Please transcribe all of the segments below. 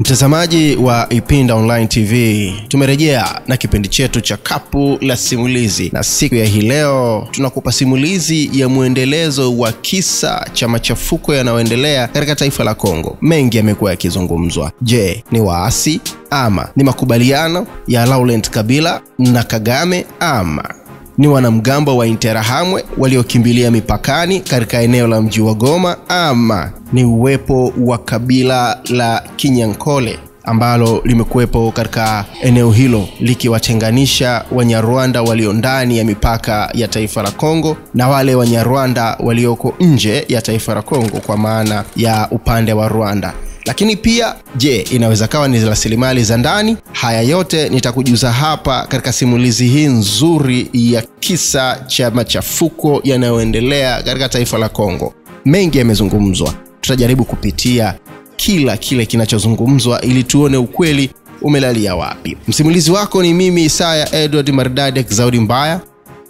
Mtazamaji wa Ipinda Online TV, tumerejea na kipindi chetu cha Kapu la Simulizi, na siku ya hii leo tunakupa simulizi ya muendelezo wa kisa cha machafuko yanayoendelea katika taifa la Kongo. Mengi yamekuwa yakizungumzwa. Je, ni waasi ama ni makubaliano ya Laurent Kabila na Kagame, ama ni wanamgambo wa Interahamwe waliokimbilia mipakani katika eneo la mji wa Goma, ama ni uwepo wa kabila la Kinyankole ambalo limekuwepo katika eneo hilo likiwatenganisha Wanyarwanda walio ndani ya mipaka ya taifa la Kongo na wale Wanyarwanda walioko nje ya taifa la Kongo kwa maana ya upande wa Rwanda. Lakini pia, je, inaweza kawa ni rasilimali za ndani? Haya yote nitakujuza hapa katika simulizi hii nzuri ya kisa cha machafuko yanayoendelea katika taifa la Kongo. Mengi yamezungumzwa. Tutajaribu kupitia kila kile kinachozungumzwa ili tuone ukweli umelalia wapi. Msimulizi wako ni mimi Isaya Edward Maridadi Zaudi Mbaya,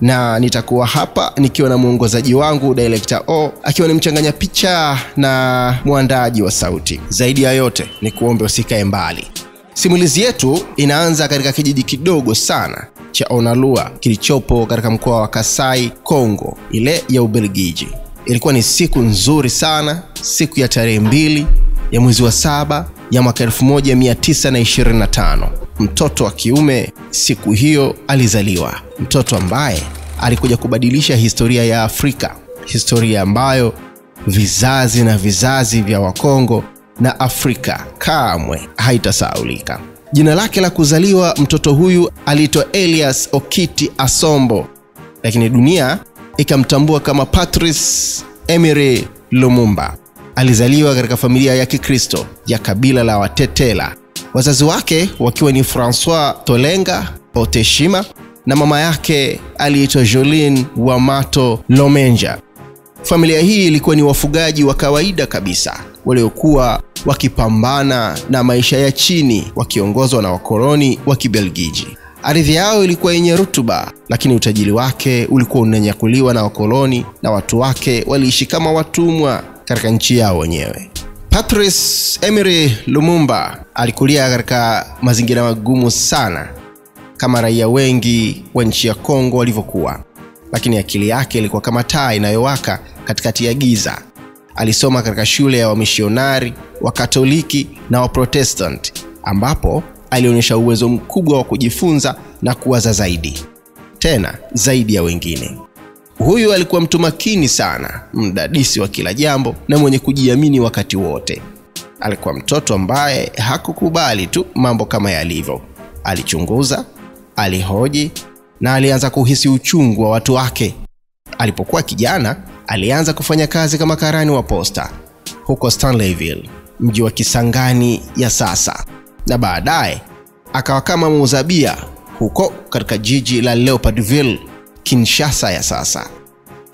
na nitakuwa hapa nikiwa na muongozaji wangu Director O, akiwa ni mchanganya picha na muandaji wa sauti. Zaidi ya yote ni kuombe usikae mbali. Simulizi yetu inaanza katika kijiji kidogo sana cha Onalua kilichopo katika mkoa wa Kasai, Kongo ile ya Ubelgiji. Ilikuwa ni siku nzuri sana, siku ya tarehe 2 ya mwezi wa 7 ya mwaka 1925. Mtoto wa kiume siku hiyo alizaliwa, mtoto ambaye alikuja kubadilisha historia ya Afrika, historia ambayo vizazi na vizazi vya Wakongo na Afrika kamwe haitasahaulika. Jina lake la kuzaliwa mtoto huyu aliitwa Elias Okiti Asombo, lakini dunia ikamtambua kama Patrice Emery Lumumba. Alizaliwa katika familia ya Kikristo ya kabila la Watetela, wazazi wake wakiwa ni François Tolenga Oteshima na mama yake aliitwa Joline Wamato Lomenja. Familia hii ilikuwa ni wafugaji wa kawaida kabisa waliokuwa wakipambana na maisha ya chini wakiongozwa na wakoloni wa Kibelgiji. Ardhi yao ilikuwa yenye rutuba, lakini utajiri wake ulikuwa unanyakuliwa na wakoloni na watu wake waliishi kama watumwa katika nchi yao wenyewe. Patrice Emery Lumumba alikulia katika mazingira magumu sana kama raia wengi wa nchi ya Kongo walivyokuwa, lakini akili yake ilikuwa kama taa inayowaka katikati ya giza. Alisoma katika shule ya wamishionari wa Katoliki na wa Protestant, ambapo alionyesha uwezo mkubwa wa kujifunza na kuwaza zaidi, tena zaidi ya wengine. Huyu alikuwa mtu makini sana, mdadisi wa kila jambo na mwenye kujiamini wakati wote. Alikuwa mtoto ambaye hakukubali tu mambo kama yalivyo. Alichunguza, alihoji na alianza kuhisi uchungu wa watu wake. Alipokuwa kijana, alianza kufanya kazi kama karani wa posta huko Stanleyville, mji wa Kisangani ya sasa, na baadaye akawa kama muuza bia huko katika jiji la Leopoldville, Kinshasa ya sasa.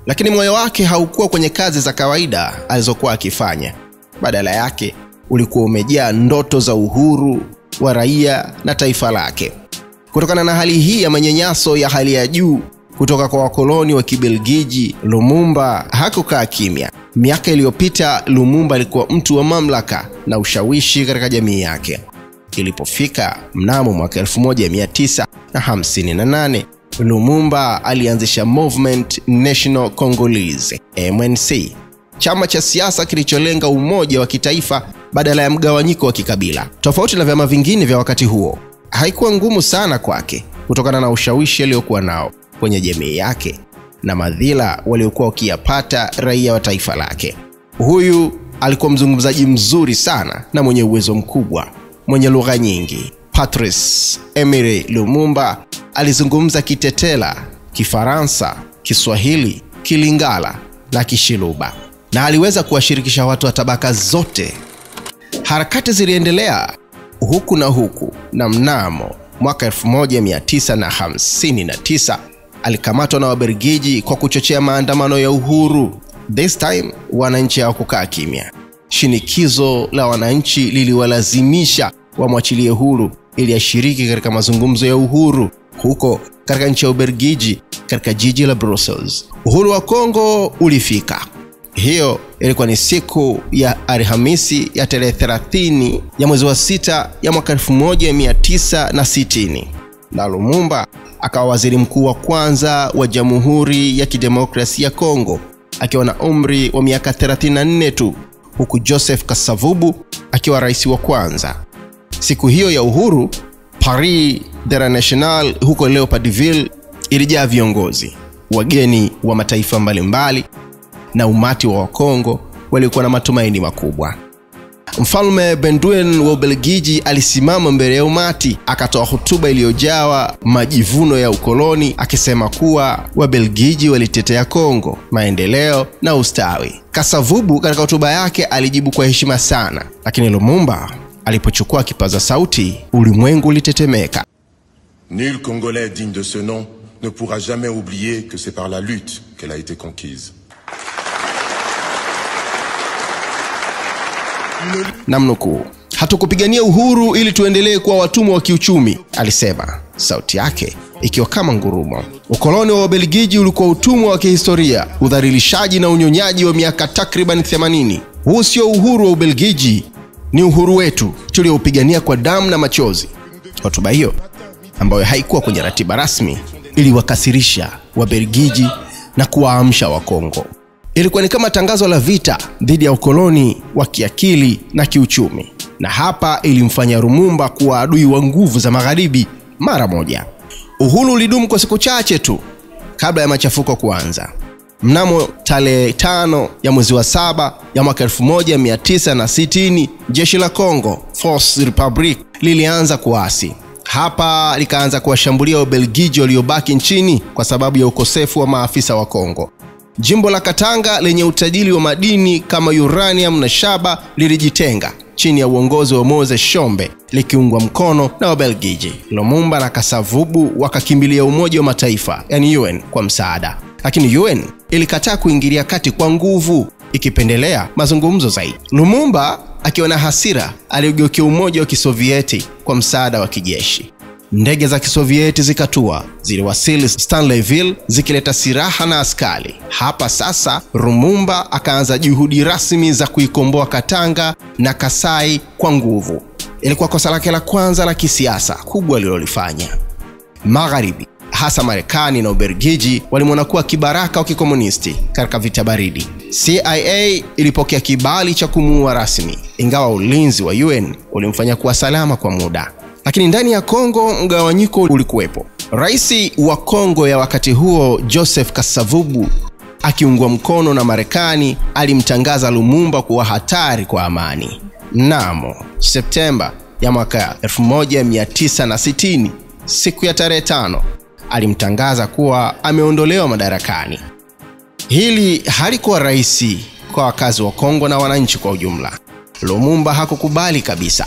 Lakini moyo wake haukuwa kwenye kazi za kawaida alizokuwa akifanya. Badala yake ulikuwa umejaa ndoto za uhuru wa raia na taifa lake. Kutokana na hali hii ya manyanyaso ya hali ya juu kutoka kwa wakoloni wa Kibelgiji, Lumumba hakukaa kimya. Miaka iliyopita Lumumba alikuwa mtu wa mamlaka na ushawishi katika jamii yake. Ilipofika mnamo mwaka 1958, Lumumba alianzisha Movement National Congolese, MNC, chama cha siasa kilicholenga umoja wa kitaifa badala ya mgawanyiko wa kikabila. Tofauti na vyama vingine vya wakati huo, haikuwa ngumu sana kwake kutokana na ushawishi aliokuwa nao kwenye jamii yake na madhila waliokuwa wakiyapata raia wa taifa lake. Huyu alikuwa mzungumzaji mzuri sana na mwenye uwezo mkubwa, mwenye lugha nyingi. Patrice Emery Lumumba alizungumza Kitetela, Kifaransa, Kiswahili, Kilingala na Kishiluba, na aliweza kuwashirikisha watu wa tabaka zote. Harakati ziliendelea huku na huku, na mnamo mwaka 1959 alikamatwa na Wabelgiji kwa kuchochea maandamano ya uhuru. This time wananchi hawakukaa kimya. Shinikizo la wananchi liliwalazimisha wamwachilie huru ili ashiriki katika mazungumzo ya uhuru huko katika nchi ya Ubelgiji, katika jiji la Brussels. Uhuru wa Kongo ulifika, Hiyo ilikuwa ni siku ya Alhamisi ya tarehe 30 ya mwezi wa 6 ya mwaka 1960. Na Lumumba akawa waziri mkuu wa kwanza wa Jamhuri ya Kidemokrasia ya Kongo akiwa na umri wa miaka 34 tu, huku Joseph Kasavubu akiwa rais wa kwanza. Siku hiyo ya uhuru, Paris de la National huko Leopoldville ilijaa viongozi, wageni wa mataifa mbalimbali na umati wa Wakongo walikuwa na matumaini makubwa. Mfalme Bendouin wa Ubelgiji alisimama mbele ya umati akatoa hotuba iliyojawa majivuno ya ukoloni, akisema kuwa Wabelgiji walitetea Kongo, maendeleo na ustawi. Kasavubu katika hotuba yake alijibu kwa heshima sana, lakini Lumumba alipochukua kipaza sauti, ulimwengu ulitetemeka. Nul Congolais digne de ce nom ne pourra jamais oublier que c'est par la lutte qu'elle a été conquise. Namnukuu, hatukupigania uhuru ili tuendelee kuwa watumwa wa kiuchumi, alisema, sauti yake ikiwa kama ngurumo. Ukoloni wa Ubelgiji ulikuwa utumwa wa kihistoria, udhalilishaji na unyonyaji wa miaka takriban 80. Huu sio uhuru wa Ubelgiji, ni uhuru wetu tuliopigania kwa damu na machozi. Hotuba hiyo, ambayo haikuwa kwenye ratiba rasmi, iliwakasirisha Wabelgiji na kuwaamsha Wakongo. Ilikuwa ni kama tangazo la vita dhidi ya ukoloni wa kiakili na kiuchumi, na hapa ilimfanya Lumumba kuwa adui wa nguvu za magharibi mara moja. Uhuru ulidumu kwa siku chache tu kabla ya machafuko kuanza. Mnamo tarehe 5 ya mwezi wa 7 ya mwaka 1960, jeshi la Kongo, Force Republique, lilianza kuasi. Hapa likaanza kuwashambulia Ubelgiji waliobaki nchini kwa sababu ya ukosefu wa maafisa wa Kongo. Jimbo la Katanga lenye utajiri wa madini kama uranium na shaba lilijitenga chini ya uongozi wa Moses Shombe, likiungwa mkono na Wabelgiji. Lumumba na Kasavubu wakakimbilia Umoja wa Mataifa, yani UN, kwa msaada. Lakini UN ilikataa kuingilia kati kwa nguvu, ikipendelea mazungumzo zaidi. Lumumba akiwa na hasira aligeukia Umoja wa Kisovieti kwa msaada wa kijeshi. Ndege za Kisovieti zikatua, ziliwasili Stanleyville zikileta silaha na askari. Hapa sasa Lumumba akaanza juhudi rasmi za kuikomboa Katanga na Kasai kwa nguvu. Ilikuwa kosa lake la kwanza la kisiasa kubwa alilolifanya. Magharibi, hasa Marekani na Ubelgiji, walimwona kuwa kibaraka wa kikomunisti katika vita baridi. CIA ilipokea kibali cha kumuua rasmi, ingawa ulinzi wa UN ulimfanya kuwa salama kwa muda. Lakini ndani ya Kongo mgawanyiko ulikuwepo. Rais wa Kongo ya wakati huo, Joseph Kasavubu, akiungwa mkono na Marekani, alimtangaza Lumumba kuwa hatari kwa amani. Mnamo Septemba ya mwaka 1960, siku ya tarehe 5, alimtangaza kuwa ameondolewa madarakani. Hili halikuwa rahisi kwa wakazi wa Kongo na wananchi kwa ujumla. Lumumba hakukubali kabisa.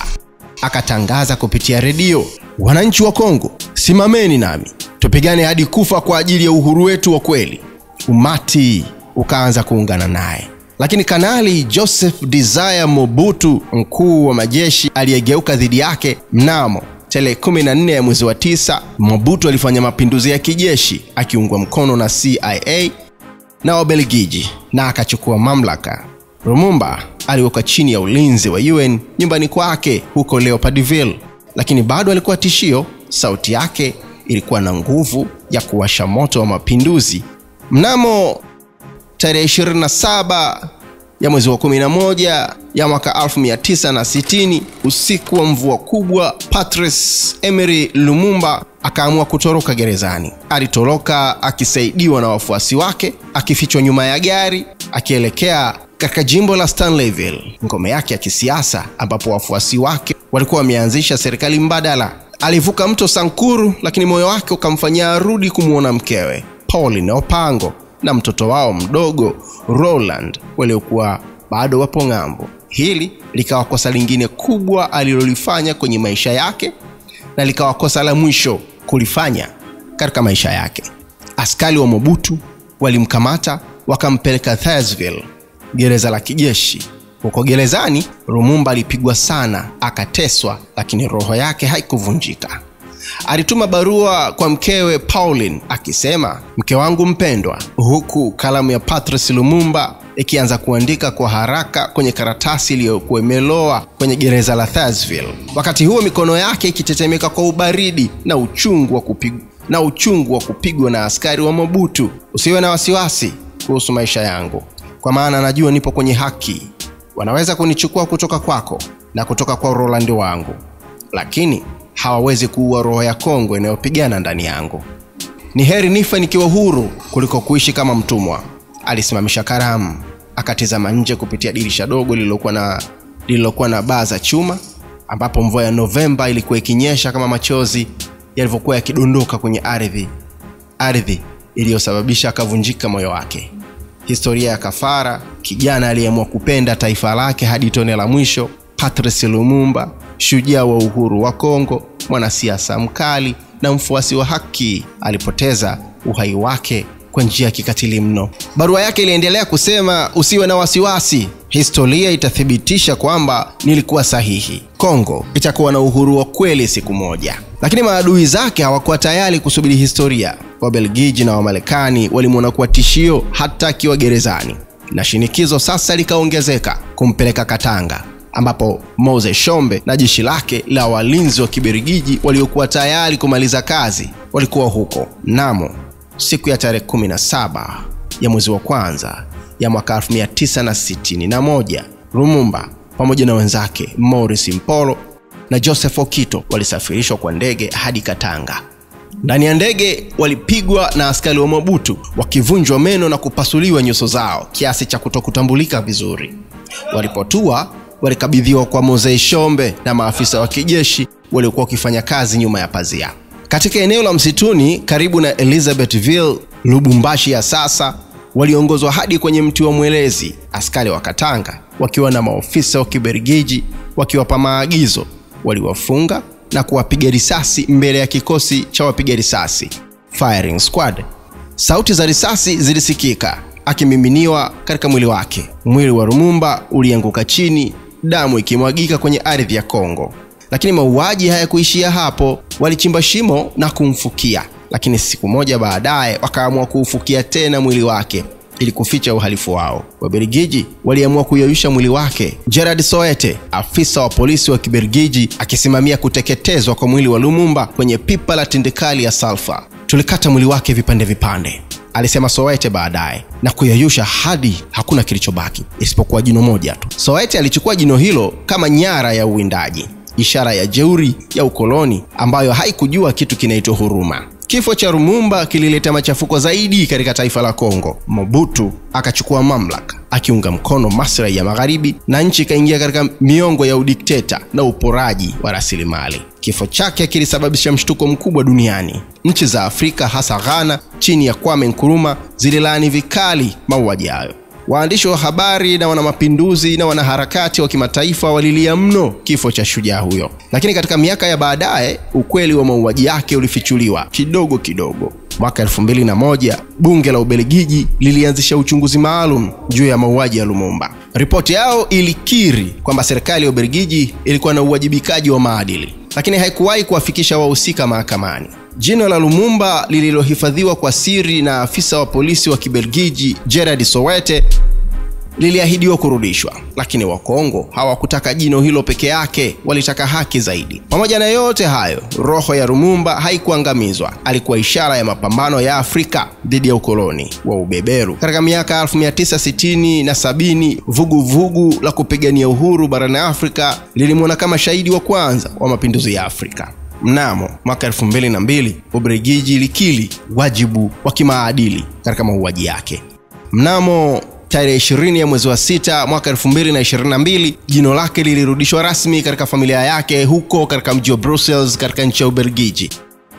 Akatangaza kupitia redio, wananchi wa Kongo, simameni nami, tupigane hadi kufa kwa ajili ya uhuru wetu wa kweli. Umati ukaanza kuungana naye. Lakini Kanali Joseph Desire Mobutu, mkuu wa majeshi, aliyegeuka dhidi yake. Mnamo tarehe 14 ya mwezi wa 9, Mobutu alifanya mapinduzi ya kijeshi akiungwa mkono na CIA na Wabelgiji na akachukua mamlaka. Lumumba aliwekwa chini ya ulinzi wa UN nyumbani kwake huko Leopoldville, lakini bado alikuwa tishio. Sauti yake ilikuwa na nguvu ya kuwasha moto wa mapinduzi. Mnamo tarehe 27 ya mwezi wa 11 ya mwaka 1960, usiku wa mvua kubwa, Patrice Emery Lumumba akaamua kutoroka gerezani. Alitoroka akisaidiwa na wafuasi wake, akifichwa nyuma ya gari, akielekea katika jimbo la Stanleyville, ngome yake ya kisiasa, ambapo wafuasi wake walikuwa wameanzisha serikali mbadala. Alivuka mto Sankuru, lakini moyo wake ukamfanyia arudi kumuona mkewe Pauline Opango na mtoto wao mdogo Roland, waliokuwa bado wapo ng'ambo. Hili likawa kosa lingine kubwa alilolifanya kwenye maisha yake, na likawa kosa la mwisho kulifanya katika maisha yake. Askari wa Mobutu walimkamata, wakampeleka Thursville, gereza la kijeshi. Huko gerezani, Lumumba alipigwa sana, akateswa, lakini roho yake haikuvunjika. Alituma barua kwa mkewe Pauline akisema, mke wangu mpendwa, huku kalamu ya Patrice Lumumba ikianza kuandika kwa haraka kwenye karatasi iliyokuwa imeloa kwenye gereza la Thursville. Wakati huo mikono yake ikitetemeka kwa ubaridi na uchungu wa kupigwa na askari wa Mobutu. Usiwe na wasiwasi kuhusu maisha yangu, kwa maana najua nipo kwenye haki. Wanaweza kunichukua kutoka kwako na kutoka kwa Roland wangu, lakini hawawezi kuua roho ya Kongo inayopigana ndani yangu. Ni heri nife nikiwa huru kuliko kuishi kama mtumwa. Alisimamisha kalamu, akatizama nje kupitia dirisha dogo lililokuwa na baa za chuma, ambapo mvua ya Novemba ilikuwa ikinyesha kama machozi yalivyokuwa yakidondoka kwenye ardhi iliyosababisha akavunjika moyo wake. Historia ya kafara, kijana aliyeamua kupenda taifa lake hadi tone la mwisho. Patrice Lumumba, shujaa wa uhuru wa Kongo, mwanasiasa mkali na mfuasi wa haki, alipoteza uhai wake kwa njia ya kikatili mno. Barua yake iliendelea kusema, usiwe na wasiwasi, historia itathibitisha kwamba nilikuwa sahihi. Kongo itakuwa na uhuru wa kweli siku moja. Lakini maadui zake hawakuwa tayari kusubiri historia. Wabelgiji na Wamarekani walimwona kuwa tishio hata akiwa gerezani, na shinikizo sasa likaongezeka kumpeleka Katanga, ambapo Mose Shombe na jeshi lake la walinzi wa Kibelgiji waliokuwa tayari kumaliza kazi walikuwa huko. Mnamo siku ya tarehe 17 ya mwezi wa kwanza ya mwaka 1961, Lumumba pamoja na wenzake Maurice Mpolo na Joseph Okito walisafirishwa kwa ndege hadi Katanga. Ndani ya ndege walipigwa na askari wa Mobutu, wakivunjwa meno na kupasuliwa nyuso zao kiasi cha kutokutambulika vizuri. Walipotua, walikabidhiwa kwa Mose Shombe na maafisa wa kijeshi waliokuwa wakifanya kazi nyuma ya pazia. Katika eneo la msituni karibu na Elizabethville, Lubumbashi ya sasa, waliongozwa hadi kwenye mti wa mwelezi. Askari wa Katanga wakiwa na maofisa wa Kibelgiji wakiwapa maagizo, waliwafunga na kuwapiga risasi mbele ya kikosi cha wapiga risasi, firing squad. Sauti za risasi zilisikika akimiminiwa katika mwili wake. Mwili wa Lumumba ulianguka chini, damu ikimwagika kwenye ardhi ya Kongo. Lakini mauaji hayakuishia hapo. Walichimba shimo na kumfukia, lakini siku moja baadaye wakaamua kuufukia tena mwili wake ili kuficha uhalifu wao. Wabelgiji waliamua kuyeyusha mwili wake. Gerard Soete, afisa wa polisi wa Kibelgiji, akisimamia kuteketezwa kwa mwili wa Lumumba kwenye pipa la tindikali ya sulfur. Tulikata mwili wake vipande vipande, alisema Soete baadaye, na kuyeyusha hadi hakuna kilichobaki isipokuwa jino moja tu. Soete alichukua jino hilo kama nyara ya uwindaji, ishara ya jeuri ya ukoloni ambayo haikujua kitu kinaitwa huruma. Kifo cha Lumumba kilileta machafuko zaidi katika taifa la Kongo. Mobutu akachukua mamlaka akiunga mkono maslahi ya magharibi, na nchi ikaingia katika miongo ya udikteta na uporaji wa rasilimali. Kifo chake kilisababisha mshtuko mkubwa duniani. Nchi za Afrika, hasa Ghana chini ya Kwame Nkrumah, zililaani vikali mauaji hayo. Waandishi wa habari na wanamapinduzi na wanaharakati wa kimataifa walilia mno kifo cha shujaa huyo. Lakini katika miaka ya baadaye, ukweli wa mauaji yake ulifichuliwa kidogo kidogo. Mwaka 2001, bunge la Ubelgiji lilianzisha uchunguzi maalum juu ya mauaji ya Lumumba. Ripoti yao ilikiri kwamba serikali ya Ubelgiji ilikuwa na uwajibikaji wa maadili, lakini haikuwahi kuwafikisha wahusika mahakamani. Jino la Lumumba lililohifadhiwa kwa siri na afisa wa polisi wa Kibelgiji Gerard Soete liliahidiwa kurudishwa, lakini wa Kongo hawakutaka jino hilo peke yake, walitaka haki zaidi. Pamoja na yote hayo, roho ya Lumumba haikuangamizwa. Alikuwa ishara ya mapambano ya Afrika dhidi ya ukoloni wa ubeberu. Katika miaka 1960 na 70, vuguvugu la kupigania uhuru barani Afrika lilimwona kama shahidi wa kwanza wa mapinduzi ya Afrika. Mnamo mwaka 2002, Ubelgiji ilikiri wajibu wa kimaadili katika mauaji yake. Mnamo tarehe 20 ya mwezi wa 6 mwaka 2022, jino lake lilirudishwa rasmi katika familia yake huko katika mji wa Brussels katika nchi ya Ubelgiji.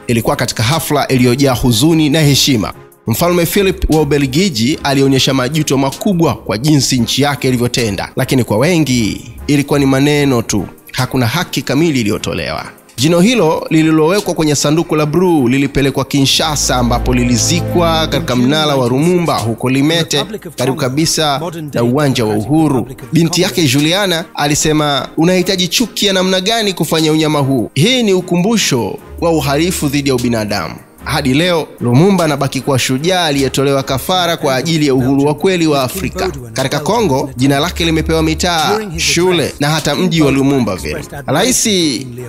Ilikuwa katika hafla iliyojaa huzuni na heshima. Mfalme Philip wa Ubelgiji alionyesha majuto makubwa kwa jinsi nchi yake ilivyotenda, lakini kwa wengi ilikuwa ni maneno tu. Hakuna haki kamili iliyotolewa. Jino hilo lililowekwa kwenye sanduku la bluu lilipelekwa Kinshasa, ambapo lilizikwa katika mnara wa Lumumba huko Limete, karibu kabisa na uwanja wa Uhuru. Binti yake Juliana alisema, unahitaji chuki ya namna gani kufanya unyama huu? Hii ni ukumbusho wa uhalifu dhidi ya ubinadamu. Hadi leo Lumumba anabaki kuwa shujaa aliyetolewa kafara kwa ajili ya uhuru wa kweli wa Afrika. Katika Kongo, jina lake limepewa mitaa, shule na hata mji wa Lumumbaville. Rais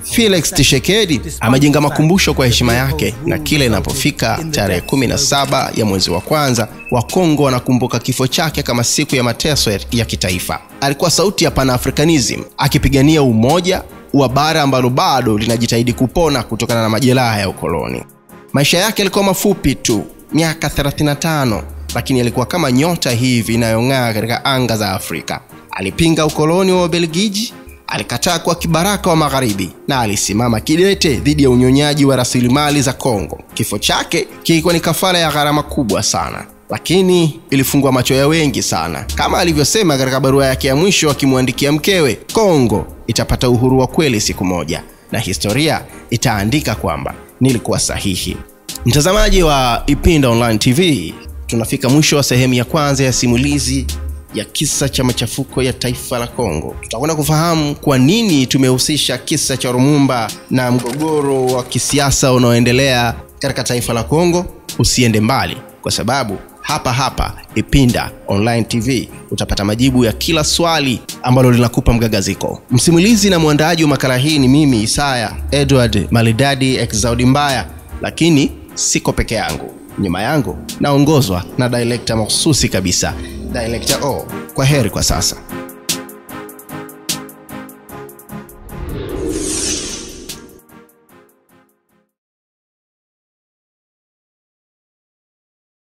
Felix Tshisekedi amejenga makumbusho kwa heshima yake, na kile inapofika tarehe 17 ya mwezi wa kwanza, wa Kongo wanakumbuka kifo chake kama siku ya mateso ya kitaifa. Alikuwa sauti ya Pan-Africanism, akipigania umoja wa bara ambalo bado linajitahidi kupona kutokana na majeraha ya ukoloni. Maisha yake yalikuwa mafupi tu, miaka 35, lakini yalikuwa kama nyota hivi inayong'aa katika anga za Afrika. Alipinga ukoloni wa Ubelgiji, alikataa kuwa kibaraka wa magharibi, na alisimama kidete dhidi ya unyonyaji wa rasilimali za Kongo. Kifo chake kilikuwa ni kafara ya gharama kubwa sana, lakini ilifungua macho ya wengi sana. Kama alivyosema katika barua yake ya mwisho akimwandikia mkewe, Kongo itapata uhuru wa kweli siku moja, na historia itaandika kwamba nilikuwa sahihi. Mtazamaji wa Ipinda Online TV, tunafika mwisho wa sehemu ya kwanza ya simulizi ya kisa cha machafuko ya taifa la Kongo. Tutakwenda kufahamu kwa nini tumehusisha kisa cha Lumumba na mgogoro wa kisiasa unaoendelea katika taifa la Kongo. Usiende mbali, kwa sababu hapa Ipinda Online TV utapata majibu ya kila swali ambalo linakupa mgagaziko. Msimulizi na muandaaji wa makala hii ni mimi, Isaya Edward Malidadi Exaudi Mbaya, lakini siko peke yangu. Nyuma yangu naongozwa na director mahususi kabisa, Director O. Kwa heri kwa sasa.